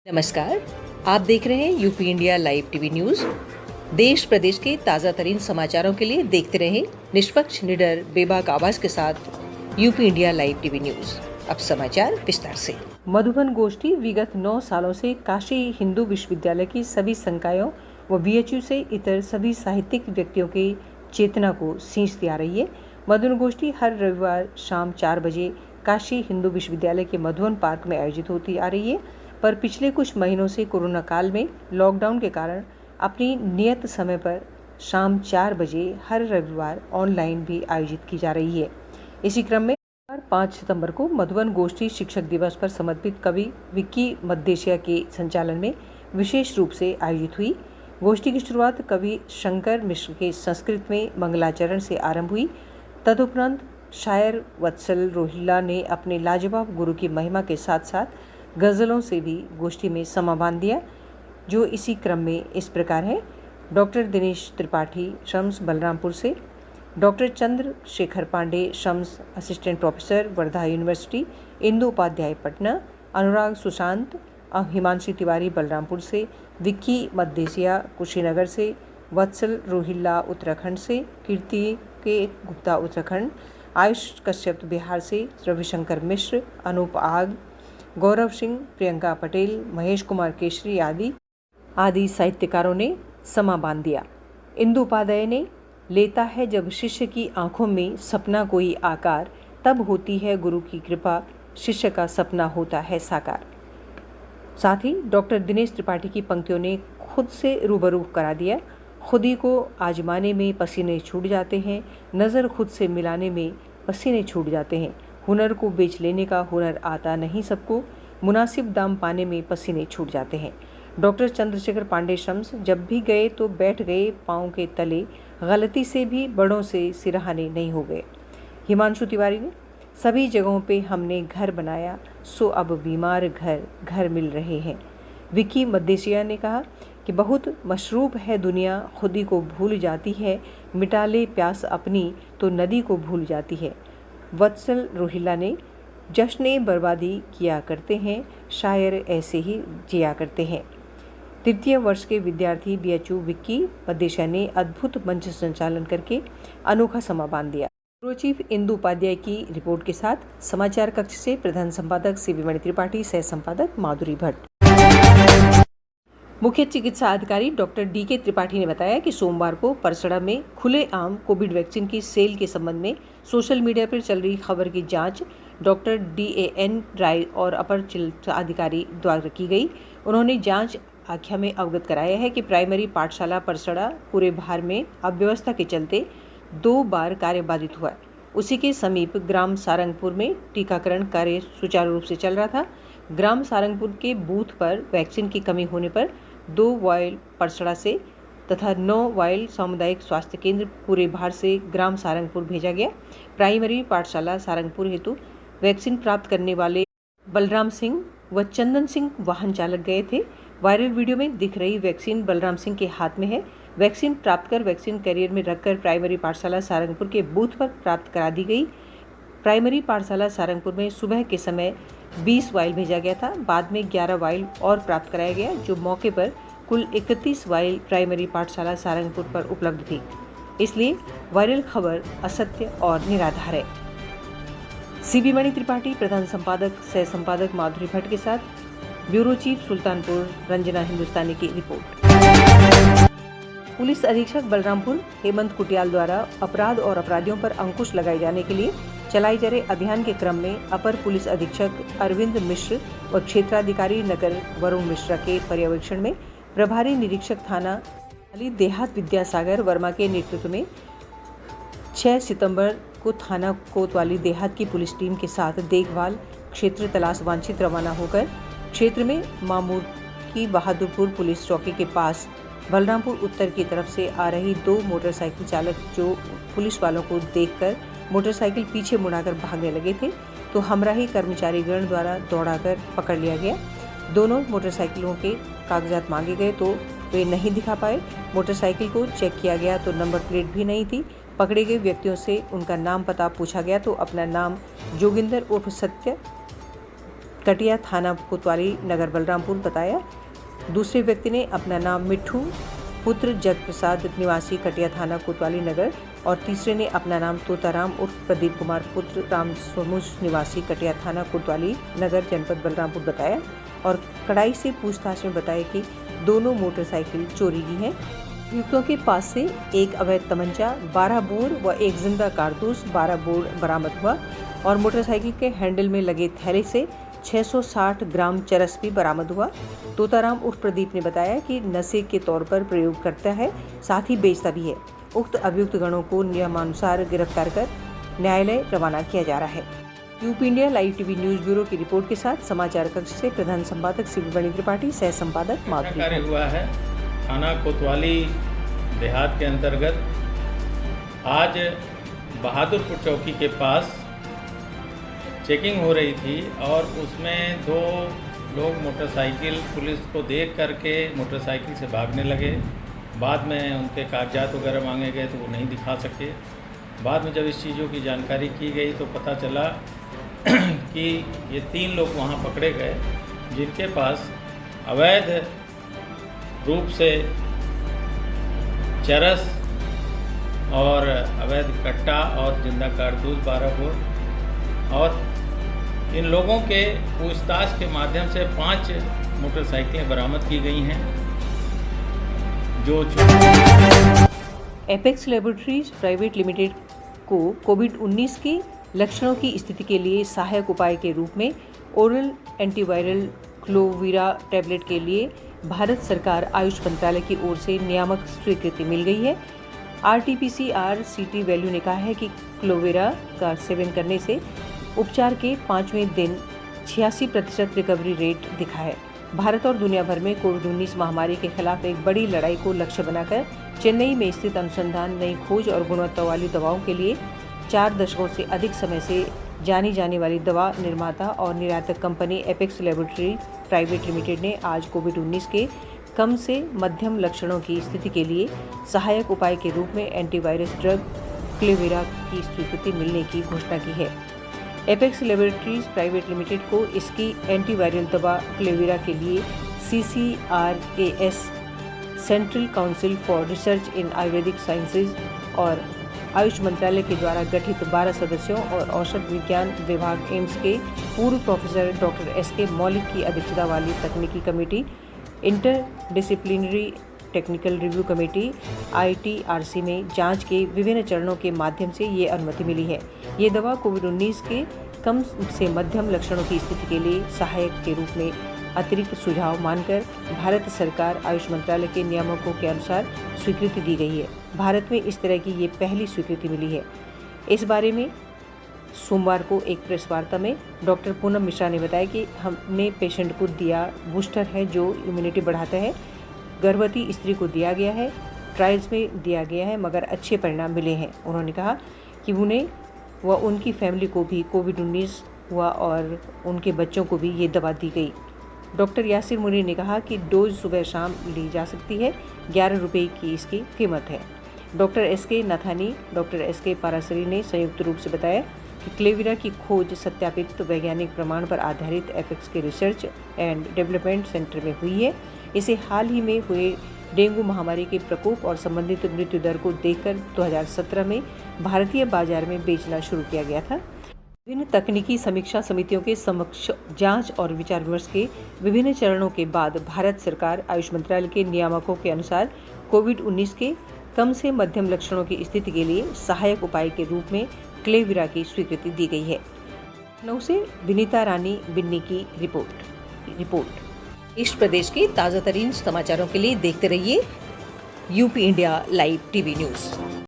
नमस्कार, आप देख रहे हैं UP India live TV news. देश प्रदेश के ताजा तरीन समाचारों के लिए देखते रहें निष्पक्ष, निडर, बेबाक आवाज के साथ UP India live TV news. अब समाचार विस्तार से। मधुबन गोष्ठी विगत 9 सालों से काशी हिंदू विश्वविद्यालय की सभी संकायों व बीएचयू से इतर सभी साहित्यिक व्यक्तियों की चेतना को सींचती आ रही है। मधुबन गोष्ठी हर रविवार शाम 4 बजे काशी हिंदू विश्वविद्यालय के मधुबन पार्क में आयोजित होती आ रही है, पर पिछले कुछ महीनों से कोरोना काल में लॉकडाउन के कारण अपनी नियत समय पर शाम 4 बजे हर रविवार ऑनलाइन भी आयोजित की जा रही है। इसी क्रम में 5 सितंबर को मधुबन गोष्ठी शिक्षक दिवस पर समर्पित कवि विक्की मद्देशिया के संचालन में विशेष रूप से आयोजित हुई। गोष्ठी की शुरुआत कवि शंकर मिश्र के संस्कृत में मंगलाचरण से आरंभ हुई। तदुपरांत शायर वत्सल रोहिल्ला ने अपने लाजवाब गुरु की महिमा के साथ साथ गज़लों से भी गोष्ठी में समा बांध दिया, जो इसी क्रम में इस प्रकार है। डॉक्टर दिनेश त्रिपाठी शम्स बलरामपुर से, doctor Chandrashekhar Pandey Shams assistant professor Wardha university, Indu Upadhyay Patna, Anurag Sushant Himanshi Tiwari Balrampur से, विक्की मद्देशिया कुशीनगर से, वत्सल रोहिल्ला उत्तराखंड से, कीर्ति के गुप्ता उत्तराखंड, आयुष कश्यप बिहार से, रविशंकर मिश्र, अनूप आग, गौरव सिंह, प्रियंका पटेल, महेश कुमार केशरी आदि साहित्यकारों ने समा बांध दिया। इंदु उपाध्याय ने लेता है जब शिष्य की आंखों में सपना कोई आकार, तब होती है गुरु की कृपा, शिष्य का सपना होता है साकार। साथ ही डॉक्टर दिनेश त्रिपाठी की पंक्तियों ने खुद से रूबरू करा दिया। खुदी को आजमाने में पसीने छूट जाते हैं, नज़र खुद से मिलाने में पसीने छूट जाते हैं, हुनर को बेच लेने का हुनर आता नहीं सबको, मुनासिब दाम पाने में पसीने छूट जाते हैं। डॉक्टर चंद्रशेखर पांडे शम्स जब भी गए तो बैठ गए पाँव के तले, गलती से भी बड़ों से सिरहाने नहीं हो गए। हिमांशु तिवारी ने सभी जगहों पे हमने घर बनाया, सो अब बीमार घर घर मिल रहे हैं। विक्की मद्देशिया ने कहा कि बहुत मशरूब है दुनिया, खुदी को भूल जाती है, मिटा ले प्यास अपनी तो नदी को भूल जाती है। वत्सल रोहिल्ला ने जश्न बर्बादी किया करते हैं, शायर ऐसे ही जिया करते हैं। तृतीय वर्ष के विद्यार्थी बीएचयू विक्की मद्देशिया ने अद्भुत मंच संचालन करके अनोखा समा बांध दिया। ब्यूरो चीफ इंदु उपाध्याय की रिपोर्ट के साथ समाचार कक्ष से प्रधान संपादक सीबी मणि त्रिपाठी, सह संपादक माधुरी भट्ट। मुख्य चिकित्सा अधिकारी डॉक्टर डी.के. त्रिपाठी ने बताया कि सोमवार को परसड़ा में खुलेआम कोविड वैक्सीन की सेल के संबंध में सोशल मीडिया पर चल रही खबर की जांच डॉक्टर D.A.N. राय और अपर चिकित्सा अधिकारी द्वारा की गई। उन्होंने जांच आख्या में अवगत कराया है कि प्राइमरी पाठशाला परसड़ा पूरे भार में अव्यवस्था के चलते 2 बार कार्य बाधित हुआ। उसी के समीप ग्राम सारंगपुर में टीकाकरण कार्य सुचारू रूप से चल रहा था। ग्राम सारंगपुर के बूथ पर वैक्सीन की कमी होने पर 2 वायल परसड़ा से तथा 9 वायल सामुदायिक स्वास्थ्य केंद्र पूरे भार से ग्राम सारंगपुर भेजा गया। प्राइमरी पाठशाला सारंगपुर हेतु वैक्सीन प्राप्त करने वाले बलराम सिंह व चंदन सिंह वाहन चालक गए थे। वायरल वीडियो में दिख रही वैक्सीन बलराम सिंह के हाथ में है। वैक्सीन प्राप्त कर वैक्सीन कैरियर में रखकर प्राइमरी पाठशाला सारंगपुर के बूथ पर प्राप्त करा दी गई। प्राइमरी पाठशाला सारंगपुर में सुबह के समय 20 वायल भेजा गया था। बाद में 11 वायल और प्राप्त कराया गया, जो मौके पर कुल 31 वायल प्राइमरी पाठशाला सारंगपुर पर उपलब्ध थी। इसलिए वायरल खबर असत्य और निराधार है। सीबी मणि त्रिपाठी, प्रधान संपादक सह संपादक माधुरी भट्ट के साथ ब्यूरो चीफ सुल्तानपुर रंजना हिंदुस्तानी की रिपोर्ट। पुलिस अधीक्षक बलरामपुर हेमंत कुटियाल द्वारा अपराध और अपराधियों पर अंकुश लगाए जाने के लिए चलाए जा रहे अभियान के क्रम में अपर पुलिस अधीक्षक अरविंद मिश्र व क्षेत्राधिकारी नगर वरुण मिश्रा के पर्यवेक्षण में प्रभारी निरीक्षक थाना देहात विद्यासागर वर्मा के नेतृत्व में 6 सितंबर को थाना कोतवाली देहात की पुलिस टीम के साथ देखभाल क्षेत्र तलाश वांछित रवाना होकर क्षेत्र में मामूर की बहादुरपुर पुलिस चौकी के पास बलरामपुर उत्तर की तरफ से आ रही 2 मोटरसाइकिल चालक जो पुलिस वालों को देखकर मोटरसाइकिल पीछे मुड़ाकर भागने लगे थे, तो हमराही कर्मचारीगण द्वारा दौड़ाकर पकड़ लिया गया। दोनों मोटरसाइकिलों के कागजात मांगे गए तो वे नहीं दिखा पाए। मोटरसाइकिल को चेक किया गया तो नंबर प्लेट भी नहीं थी। पकड़े गए व्यक्तियों से उनका नाम पता पूछा गया तो अपना नाम जोगिंदर उर्फ सत्य कटिया थाना कोतवाली नगर बलरामपुर बताया। दूसरे व्यक्ति ने अपना नाम मिट्ठू पुत्र जग प्रसाद निवासी कटिया थाना कोतवाली नगर और तीसरे ने अपना नाम तोताराम उर्फ प्रदीप कुमार पुत्र राम सोमुज निवासी कटिया थाना कोतवाली नगर जनपद बलरामपुर बताया और कड़ाई से पूछताछ में बताया कि दोनों मोटरसाइकिल चोरी की है। अभियुक्तों के पास से एक अवैध तमंचा, 12 बोर व एक जिंदा कारतूस 12 बोर बरामद हुआ और मोटरसाइकिल के हैंडल में लगे थैले से 660 ग्राम चरस भी बरामद हुआ। तोताराम उर्फ प्रदीप ने बताया कि नशे के तौर पर प्रयोग करता है, साथ ही बेचता भी है। उक्त अभियुक्त गणों को नियमानुसार गिरफ्तार कर न्यायालय रवाना किया जा रहा है। UP India live TV news bureau की रिपोर्ट के साथ समाचार कक्ष से प्रधान संपादक शिवमणि त्रिपाठी, सह संपादक माधुरी हुआ है। थाना कोतवाली देहात के अंतर्गत आज बहादुरपुर चौकी के पास चेकिंग हो रही थी और उसमें 2 लोग मोटरसाइकिल पुलिस को देख करके मोटरसाइकिल से भागने लगे। बाद में उनके कागजात वगैरह मांगे गए तो वो नहीं दिखा सके। बाद में जब इस चीज़ों की जानकारी की गई तो पता चला कि ये 3 लोग वहाँ पकड़े गए जिनके पास अवैध रूप से चरस और अवैध कट्टा और जिंदा कारतूस 12 बोर और इन लोगों के पूछताछ के माध्यम से 5 मोटरसाइकिलें बरामद की गई हैं जो एपेक्स लैबोरेटरीज प्राइवेट लिमिटेड को कोविड-19 के लक्षणों की स्थिति के लिए सहायक उपाय के रूप में ओरल एंटीवायरल क्लोवीरा टैबलेट के लिए भारत सरकार आयुष मंत्रालय की ओर से नियामक स्वीकृति मिल गई है। RT-PCR CT वैल्यू ने कहा है कि क्लोवीरा का सेवन करने से उपचार के 5वें दिन 86% रिकवरी रेट दिखा है। भारत और दुनिया भर में कोविड-19 महामारी के खिलाफ एक बड़ी लड़ाई को लक्ष्य बनाकर चेन्नई में स्थित अनुसंधान, नई खोज और गुणवत्ता वाली दवाओं के लिए 4 दशकों से अधिक समय से जानी जाने वाली दवा निर्माता और निर्यातक company apex laboratory private limited ने आज कोविड-19 के कम से मध्यम लक्षणों की स्थिति के लिए सहायक उपाय के रूप में एंटीवायरस ड्रग क्लोवीरा की स्वीकृति मिलने की घोषणा की है। एपेक्स लैबोरेटरीज प्राइवेट लिमिटेड को इसकी एंटीवायरल दवा क्लोवीरा के लिए CCRAS central council for research in Ayurvedic sciences और आयुष मंत्रालय के द्वारा गठित 12 सदस्यों और औषध विज्ञान विभाग एम्स के पूर्व प्रोफेसर डॉक्टर SK मौलिक की अध्यक्षता वाली तकनीकी committee, interdisciplinary technical review committee ITRC में जांच के विभिन्न चरणों के माध्यम से ये अनुमति मिली है। ये दवा कोविड-19 के कम से मध्यम लक्षणों की स्थिति के लिए सहायक के रूप में अतिरिक्त सुझाव मानकर भारत सरकार आयुष मंत्रालय के नियामकों के अनुसार स्वीकृति दी गई है। भारत में इस तरह की ये पहली स्वीकृति मिली है। इस बारे में सोमवार को एक प्रेस वार्ता में डॉक्टर पूनम मिश्रा ने बताया कि हमने पेशेंट को दिया बूस्टर है जो इम्यूनिटी बढ़ाता है, गर्भवती स्त्री को दिया गया है, ट्रायल्स में दिया गया है मगर अच्छे परिणाम मिले हैं। उन्होंने कहा कि उन्हें व उनकी फैमिली को भी कोविड-19 हुआ और उनके बच्चों को भी ये दवा दी गई। डॉक्टर यासिर मुनी ने कहा कि डोज सुबह शाम ली जा सकती है, 11 रुपये की इसकी कीमत है। Doctor SK Nathani, doctor SK Parasari ने संयुक्त रूप से बताया कि क्लोवीरा की खोज सत्यापित वैज्ञानिक प्रमाण पर आधारित एपेक्स के रिसर्च एंड डेवलपमेंट सेंटर में हुई है। इसे हाल ही में हुए डेंगू महामारी के प्रकोप और संबंधित मृत्यु दर को देखकर 2017 में भारतीय बाजार में बेचना शुरू किया गया था। विभिन्न तकनीकी समीक्षा समितियों के समक्ष जांच और विचार विमर्श के विभिन्न चरणों के बाद भारत सरकार आयुष मंत्रालय के नियामकों के अनुसार कोविड-19 के कम से मध्यम लक्षणों की स्थिति के लिए सहायक उपाय के रूप में क्लोवीरा की स्वीकृति दी गई है। लखनऊ से विनीता रानी बिन्नी की रिपोर्ट। देश प्रदेश के ताज़ा तरीन समाचारों के लिए देखते रहिए UP India live TV news.